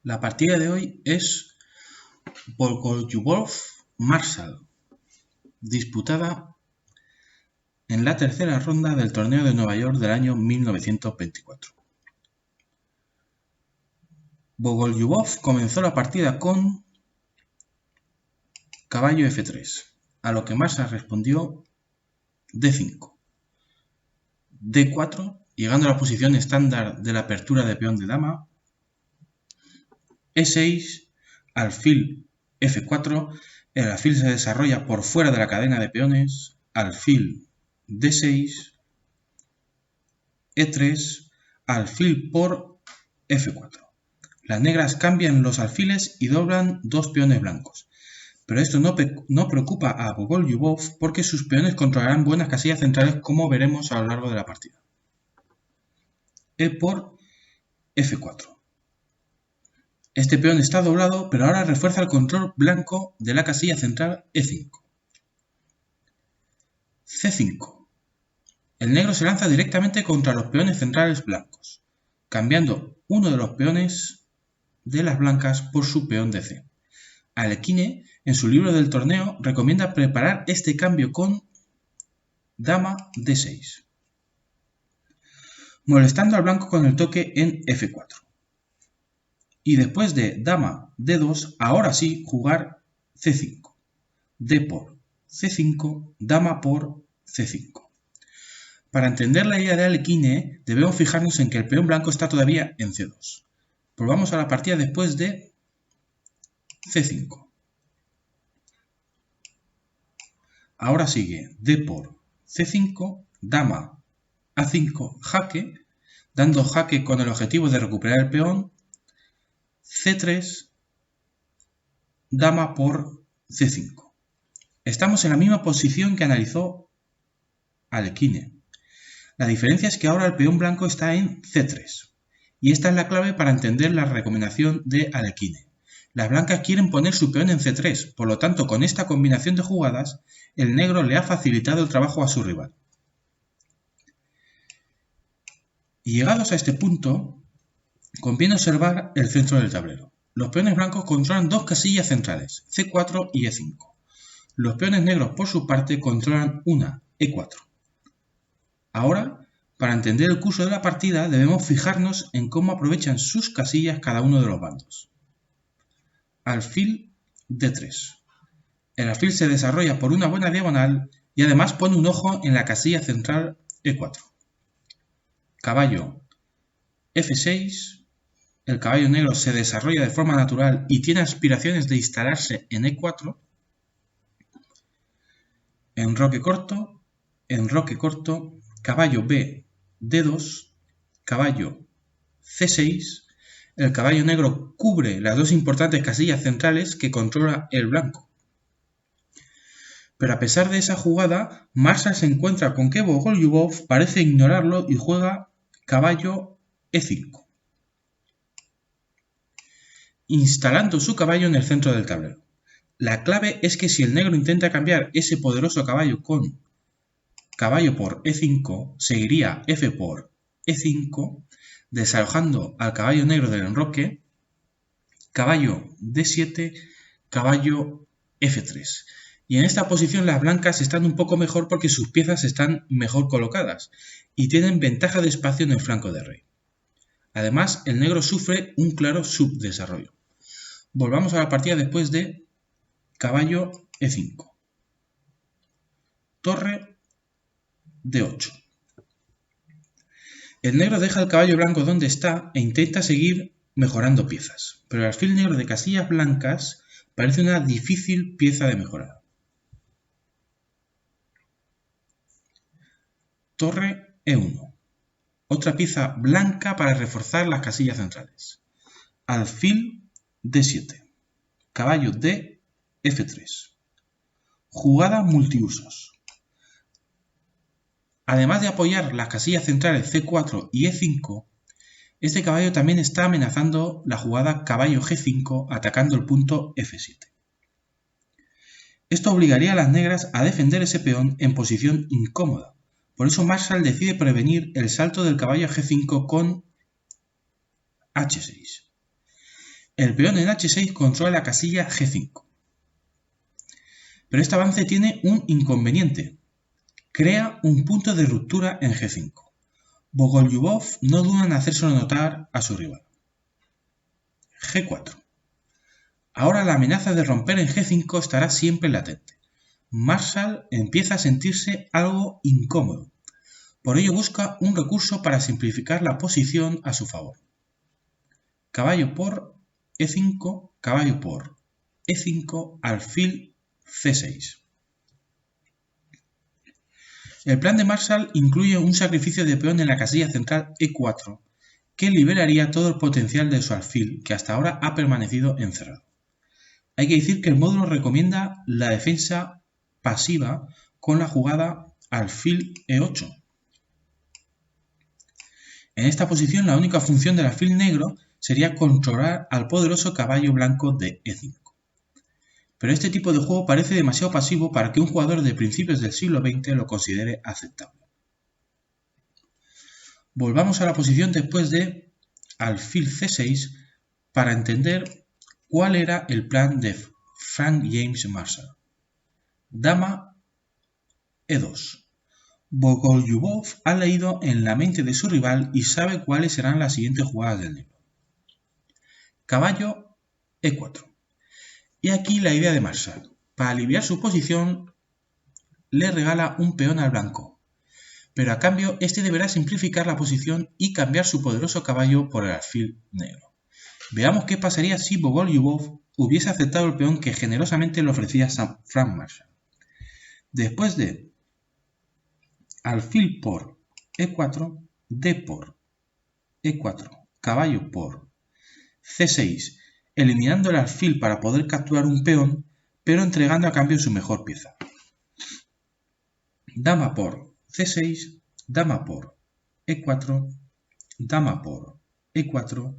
La partida de hoy es Bogolyubov-Marshall, disputada en la tercera ronda del torneo de Nueva York del año 1924. Bogolyubov comenzó la partida con caballo F3, a lo que Marshall respondió D5, D4, llegando a la posición estándar de la apertura de peón de dama, E6, alfil F4, el alfil se desarrolla por fuera de la cadena de peones, alfil D6, E3, alfil por F4. Las negras cambian los alfiles y doblan dos peones blancos, pero esto no preocupa a Bogolyubov porque sus peones controlarán buenas casillas centrales, como veremos a lo largo de la partida. E por F4. Este peón está doblado, pero ahora refuerza el control blanco de la casilla central E5. C5. El negro se lanza directamente contra los peones centrales blancos, cambiando uno de los peones de las blancas por su peón de C. Alekhine, en su libro del torneo, recomienda preparar este cambio con dama D6, molestando al blanco con el toque en F4. Y después de dama D2, ahora sí jugar C5, D por C5, dama por C5. Para entender la idea de Alekhine, debemos fijarnos en que el peón blanco está todavía en C2. Volvamos a la partida después de C5. Ahora sigue D por C5, dama A5, jaque, dando jaque con el objetivo de recuperar el peón, C3, dama por C5. Estamos en la misma posición que analizó Alekhine. La diferencia es que ahora el peón blanco está en C3, y esta es la clave para entender la recomendación de Alekhine. Las blancas quieren poner su peón en C3, por lo tanto, con esta combinación de jugadas, el negro le ha facilitado el trabajo a su rival. Y llegados a este punto, conviene observar el centro del tablero. Los peones blancos controlan dos casillas centrales, C4 y E5. Los peones negros, por su parte, controlan una, E4. Ahora, para entender el curso de la partida, debemos fijarnos en cómo aprovechan sus casillas cada uno de los bandos. Alfil D3. El alfil se desarrolla por una buena diagonal y además pone un ojo en la casilla central E4. Caballo F6. El caballo negro se desarrolla de forma natural y tiene aspiraciones de instalarse en E4. Enroque corto, caballo B, D2, caballo C6, el caballo negro cubre las dos importantes casillas centrales que controla el blanco. Pero a pesar de esa jugada, Marshall se encuentra con que Bogolyubov parece ignorarlo y juega caballo E5, instalando su caballo en el centro del tablero. La clave es que si el negro intenta cambiar ese poderoso caballo con caballo por E5, seguiría F por E5, desalojando al caballo negro del enroque, caballo D7, caballo F3. Y en esta posición las blancas están un poco mejor porque sus piezas están mejor colocadas y tienen ventaja de espacio en el flanco de rey. Además, el negro sufre un claro subdesarrollo. Volvamos a la partida después de caballo E5. Torre D8. El negro deja el caballo blanco donde está e intenta seguir mejorando piezas, pero el alfil negro de casillas blancas parece una difícil pieza de mejorar. Torre E1. otra pieza blanca para reforzar las casillas centrales. Alfil D7. Caballo D, F3. Jugada multiusos. Además de apoyar las casillas centrales C4 y E5, este caballo también está amenazando la jugada caballo G5 atacando el punto F7. Esto obligaría a las negras a defender ese peón en posición incómoda. Por eso Marshall decide prevenir el salto del caballo a G5 con H6. El peón en H6 controla la casilla G5. Pero este avance tiene un inconveniente. Crea un punto de ruptura en G5. Bogolyubov no duda en hacérselo notar a su rival. G4. Ahora la amenaza de romper en G5 estará siempre latente. Marshall empieza a sentirse algo incómodo. Por ello busca un recurso para simplificar la posición a su favor. Caballo por E5, caballo por E5, alfil C6. El plan de Marshall incluye un sacrificio de peón en la casilla central E4, que liberaría todo el potencial de su alfil, que hasta ahora ha permanecido encerrado. Hay que decir que el módulo recomienda la defensa pasiva con la jugada alfil E8. En esta posición la única función del alfil negro sería controlar al poderoso caballo blanco de E5. Pero este tipo de juego parece demasiado pasivo para que un jugador de principios del siglo XX lo considere aceptable. Volvamos a la posición después de alfil C6 para entender cuál era el plan de Frank James Marshall. Dama E2. Bogolyubov ha leído en la mente de su rival y sabe cuáles serán las siguientes jugadas del negro. Caballo E4. Y aquí la idea de Marshall. Para aliviar su posición, le regala un peón al blanco, pero a cambio este deberá simplificar la posición y cambiar su poderoso caballo por el alfil negro. Veamos qué pasaría si Bogolyubov hubiese aceptado el peón que generosamente le ofrecía Frank Marshall. Después de alfil por E4, D por E4, caballo por C6, eliminando el alfil para poder capturar un peón, pero entregando a cambio su mejor pieza. Dama por C6, dama por E4, dama por E4,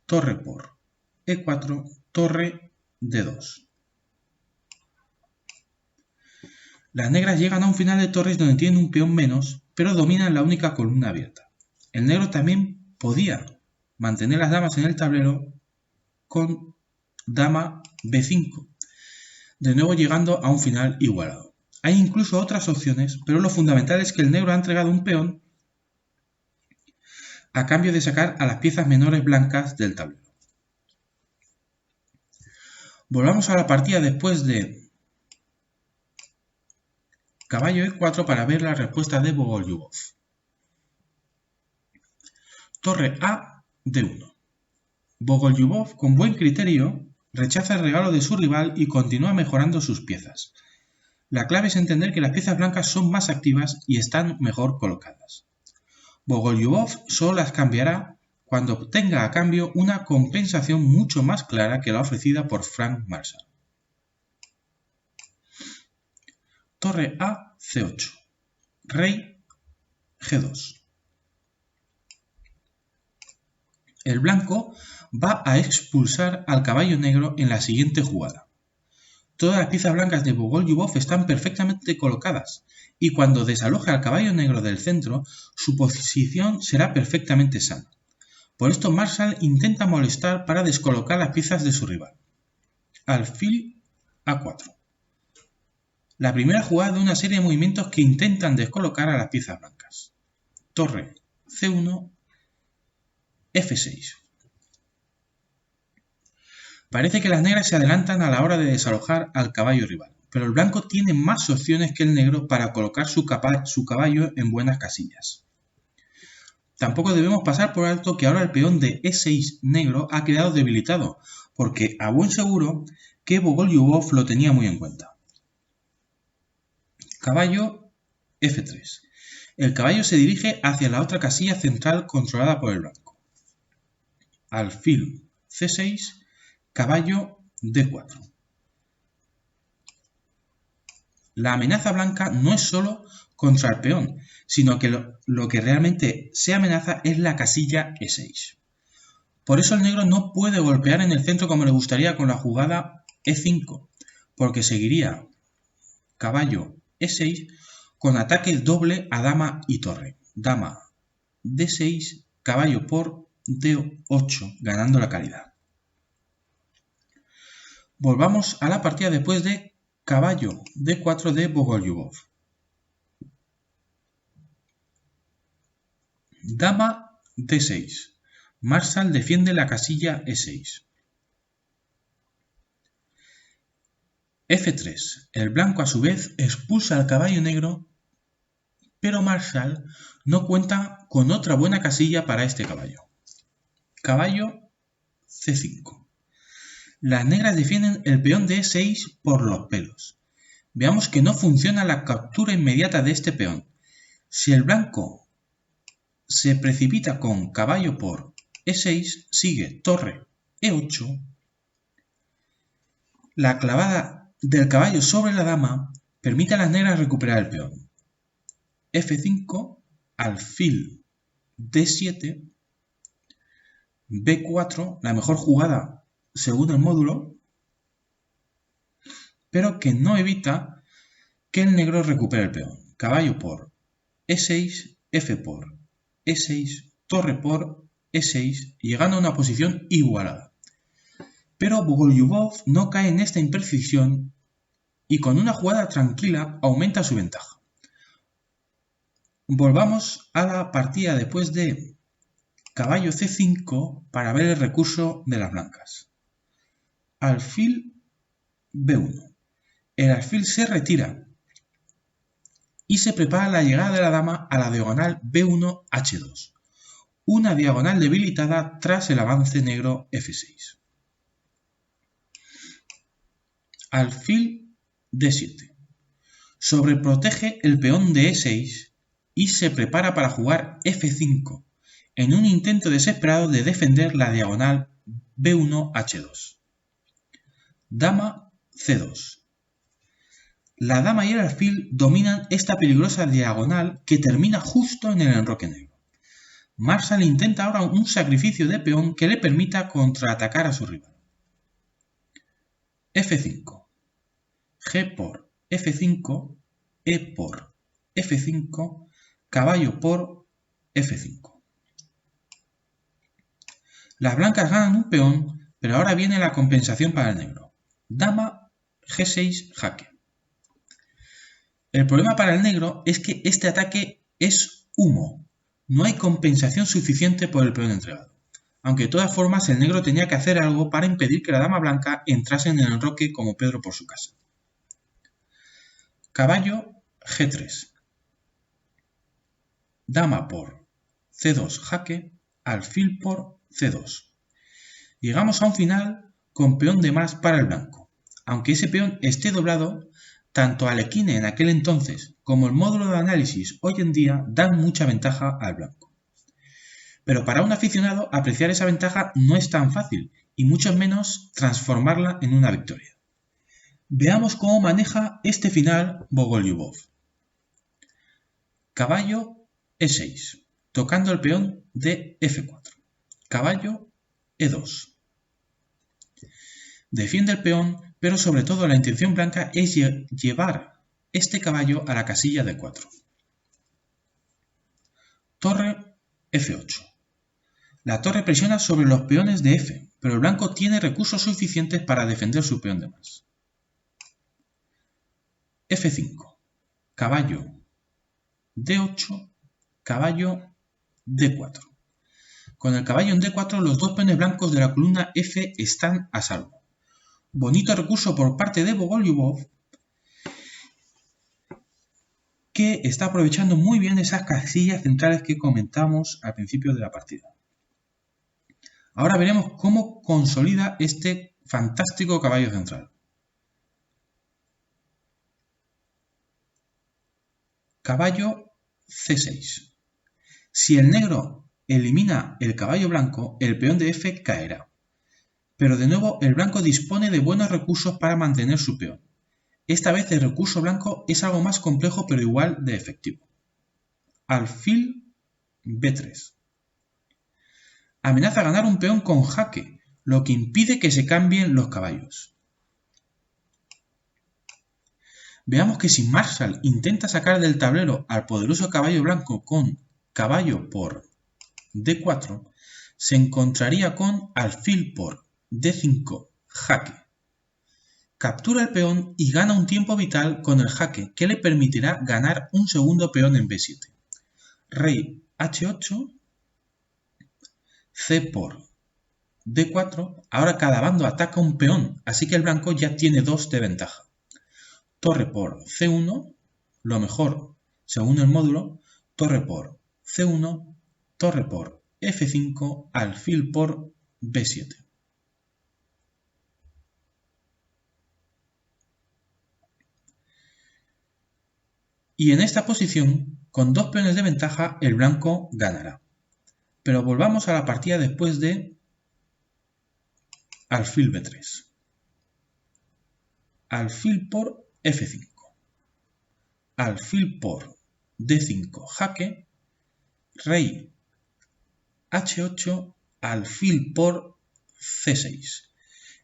torre por E4, torre D2. Las negras llegan a un final de torres donde tienen un peón menos, pero dominan la única columna abierta. El negro también podía mantener las damas en el tablero con dama B5, de nuevo llegando a un final igualado. Hay incluso otras opciones, pero lo fundamental es que el negro ha entregado un peón a cambio de sacar a las piezas menores blancas del tablero. Volvamos a la partida después de caballo E4 para ver la respuesta de Bogolyubov. Torre A, D1. Bogolyubov, con buen criterio, rechaza el regalo de su rival y continúa mejorando sus piezas. La clave es entender que las piezas blancas son más activas y están mejor colocadas. Bogolyubov solo las cambiará cuando obtenga a cambio una compensación mucho más clara que la ofrecida por Frank Marshall. Torre A, C8. Rey G2. El blanco va a expulsar al caballo negro en la siguiente jugada. Todas las piezas blancas de Bogolyubov están perfectamente colocadas y cuando desaloje al caballo negro del centro, su posición será perfectamente sana. Por esto Marshall intenta molestar para descolocar las piezas de su rival. Alfil A4. La primera jugada de una serie de movimientos que intentan descolocar a las piezas blancas. Torre C1, F6. Parece que las negras se adelantan a la hora de desalojar al caballo rival, pero el blanco tiene más opciones que el negro para colocar su caballo en buenas casillas. Tampoco debemos pasar por alto que ahora el peón de E6 negro ha quedado debilitado, porque a buen seguro que Bogolyubov lo tenía muy en cuenta. Caballo F3. El caballo se dirige hacia la otra casilla central controlada por el blanco. Alfil C6, caballo D4. La amenaza blanca no es solo contra el peón, sino que lo que realmente se amenaza es la casilla E6. Por eso el negro no puede golpear en el centro como le gustaría con la jugada E5, porque seguiría caballo E6 con ataque doble a dama y torre. Dama D6, caballo por D8, ganando la calidad. Volvamos a la partida después de caballo D4 de Bogolyubov. Dama D6. Marshall defiende la casilla E6. F3. El blanco a su vez expulsa al caballo negro, pero Marshall no cuenta con otra buena casilla para este caballo. Caballo C5. Las negras defienden el peón de E6 por los pelos. Veamos que no funciona la captura inmediata de este peón. Si el blanco se precipita con caballo por E6, sigue torre E8. La clavada del caballo sobre la dama permite a las negras recuperar el peón. F5, alfil D7, B4, la mejor jugada según el módulo, pero que no evita que el negro recupere el peón. Caballo por E6, F por E6, torre por E6, llegando a una posición igualada. Pero Bogolyubov no cae en esta imprecisión y con una jugada tranquila aumenta su ventaja. Volvamos a la partida después de caballo C5 para ver el recurso de las blancas. Alfil B1. El alfil se retira y se prepara la llegada de la dama a la diagonal B1 H2, una diagonal debilitada tras el avance negro F6. Alfil D7. Sobreprotege el peón de E6 y se prepara para jugar F5 en un intento desesperado de defender la diagonal B1 H2. Dama C2. La dama y el alfil dominan esta peligrosa diagonal que termina justo en el enroque negro. Marshall intenta ahora un sacrificio de peón que le permita contraatacar a su rival. F5. G por F5, E por F5, caballo por F5. Las blancas ganan un peón, pero ahora viene la compensación para el negro. Dama G6 jaque. El problema para el negro es que este ataque es humo. No hay compensación suficiente por el peón entregado. Aunque de todas formas el negro tenía que hacer algo para impedir que la dama blanca entrase en el enroque como Pedro por su casa. Caballo G3. Dama por C2 jaque, alfil por C2. Llegamos a un final con peón de más para el blanco. Aunque ese peón esté doblado, tanto Alekhine en aquel entonces como el módulo de análisis hoy en día dan mucha ventaja al blanco. Pero para un aficionado apreciar esa ventaja no es tan fácil y mucho menos transformarla en una victoria. Veamos cómo maneja este final Bogolyubov. Caballo E6, tocando el peón de F4. Caballo E2. Defiende el peón, pero sobre todo la intención blanca es llevar este caballo a la casilla D4. Torre F8. La torre presiona sobre los peones de F, pero el blanco tiene recursos suficientes para defender su peón de más. F5. Caballo D8, caballo D4. Con el caballo en D4 los dos peones blancos de la columna F están a salvo. Bonito recurso por parte de Bogolyubov, que está aprovechando muy bien esas casillas centrales que comentamos al principio de la partida. Ahora veremos cómo consolida este fantástico caballo central. caballo C6. Si el negro elimina el caballo blanco, el peón de F caerá. Pero de nuevo el blanco dispone de buenos recursos para mantener su peón. Esta vez el recurso blanco es algo más complejo pero igual de efectivo. Alfil B3. Amenaza ganar un peón con jaque, lo que impide que se cambien los caballos. Veamos que si Marshall intenta sacar del tablero al poderoso caballo blanco con caballo por D4, se encontraría con alfil por D5 jaque. Captura el peón y gana un tiempo vital con el jaque que le permitirá ganar un segundo peón en B7. Rey H8, C por D4, ahora cada bando ataca un peón, así que el blanco ya tiene 2 de ventaja. Torre por C1, lo mejor según el módulo, torre por C1, torre por F5, alfil por B7. Y en esta posición, con 2 peones de ventaja, el blanco ganará. Pero volvamos a la partida después de alfil B3. Alfil por F5. Alfil por D5 jaque. Rey H8, alfil por C6.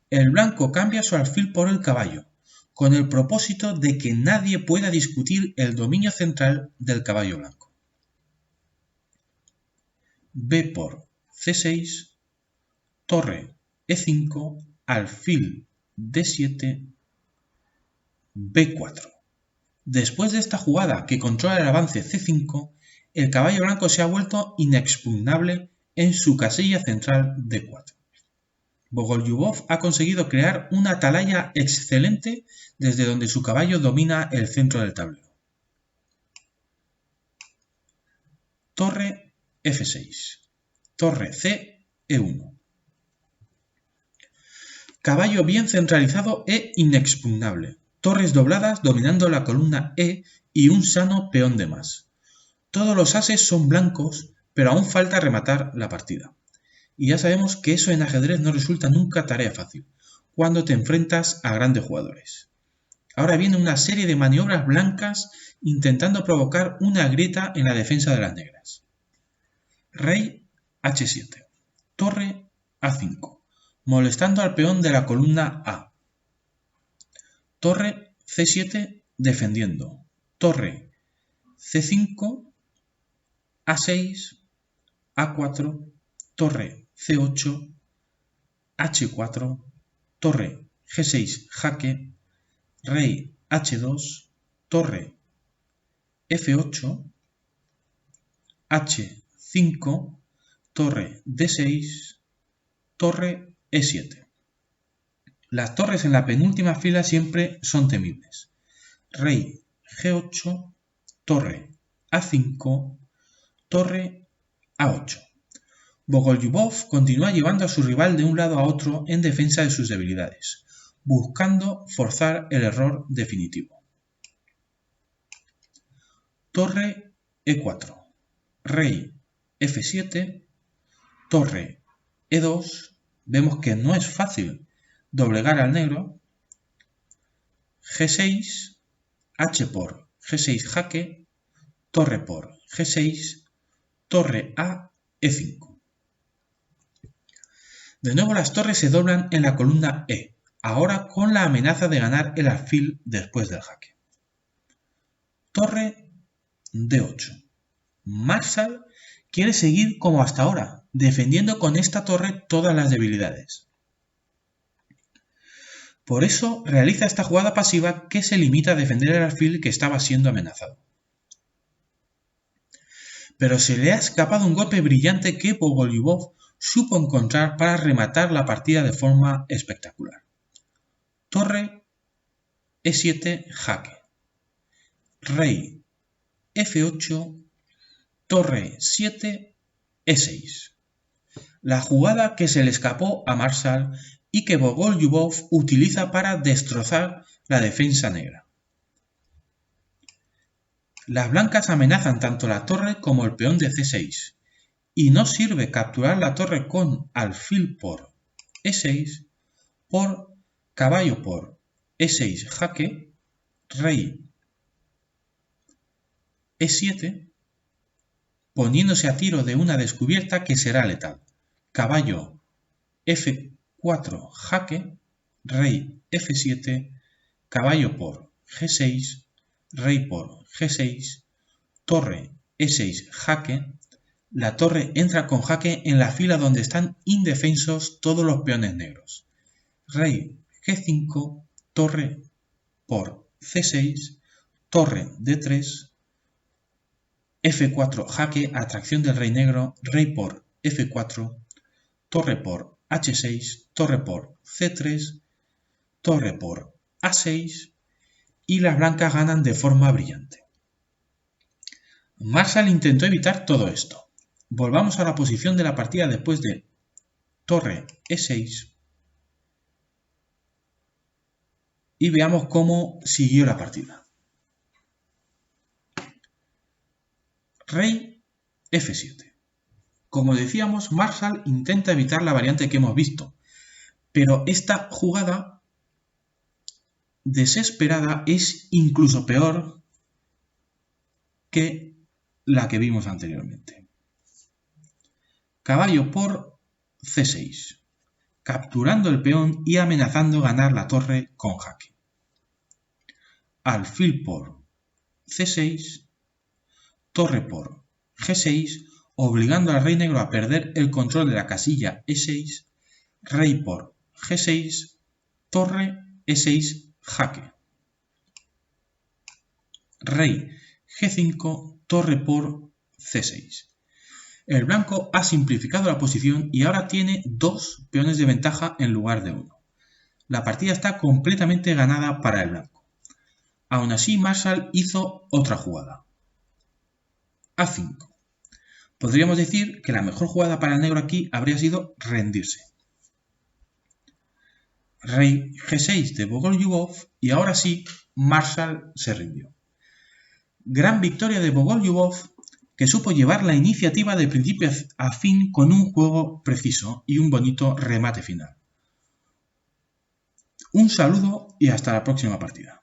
El blanco cambia su alfil por el caballo, con el propósito de que nadie pueda discutir el dominio central del caballo blanco. B por C6, torre E5, alfil D7, B4. Después de esta jugada que controla el avance C5, el caballo blanco se ha vuelto inexpugnable en su casilla central D4. Bogolyubov ha conseguido crear una atalaya excelente desde donde su caballo domina el centro del tablero. Torre F6. Torre C, E1. Caballo bien centralizado e inexpugnable. Torres dobladas dominando la columna E y un sano peón de más. Todos los ases son blancos, pero aún falta rematar la partida. Y ya sabemos que eso en ajedrez no resulta nunca tarea fácil, cuando te enfrentas a grandes jugadores. Ahora viene una serie de maniobras blancas intentando provocar una grieta en la defensa de las negras. Rey H7. Torre A5, molestando al peón de la columna A. Torre C7 defendiendo. Torre C5, A6, A4, torre C8, H4, torre G6 jaque, rey H2, torre F8, H5, torre D6, torre E7. Las torres en la penúltima fila siempre son temibles. Rey G8, torre A5, torre A8. Bogolyubov continúa llevando a su rival de un lado a otro en defensa de sus debilidades, buscando forzar el error definitivo. Torre E4, rey F7, torre E2, vemos que no es fácil doblegar al negro, G6, H por G6 jaque, torre por G6, torre A, E5. De nuevo las torres se doblan en la columna E, ahora con la amenaza de ganar el alfil después del jaque. Torre D8. Marshall quiere seguir como hasta ahora, defendiendo con esta torre todas las debilidades. Por eso realiza esta jugada pasiva que se limita a defender el alfil que estaba siendo amenazado. Pero se le ha escapado un golpe brillante que Bogolyubov supo encontrar para rematar la partida de forma espectacular. Torre E7 jaque. Rey F8, torre 7, E6. La jugada que se le escapó a Marshall y que Bogolyubov utiliza para destrozar la defensa negra. Las blancas amenazan tanto la torre como el peón de C6, y no sirve capturar la torre con alfil por E6 por caballo por E6 jaque, rey E7, poniéndose a tiro de una descubierta que será letal. Caballo F4 jaque, rey F7, caballo por G6, rey por G6, torre E6 jaque. La torre entra con jaque en la fila donde están indefensos todos los peones negros. Rey G5, torre por C6, torre D3, F4 jaque, atracción del rey negro, rey por F4, torre por H6, torre por C3, torre por A6 y las blancas ganan de forma brillante. Marshall intentó evitar todo esto. Volvamos a la posición de la partida después de torre E6 y veamos cómo siguió la partida. Rey F7. Como decíamos, Marshall intenta evitar la variante que hemos visto, pero esta jugada desesperada es incluso peor que la que vimos anteriormente. Caballo por C6, capturando el peón y amenazando ganar la torre con jaque. Alfil por C6, torre por G6, obligando al rey negro a perder el control de la casilla E6, rey por G6, torre E6 jaque. Rey G5, torre por C6. El blanco ha simplificado la posición y ahora tiene 2 peones de ventaja en lugar de 1. La partida está completamente ganada para el blanco. Aún así, Marshall hizo otra jugada. A5. Podríamos decir que la mejor jugada para el negro aquí habría sido rendirse. Rey G6 de Bogolyubov y ahora sí, Marshall se rindió. Gran victoria de Bogolyubov, que supo llevar la iniciativa de principio a fin con un juego preciso y un bonito remate final. Un saludo y hasta la próxima partida.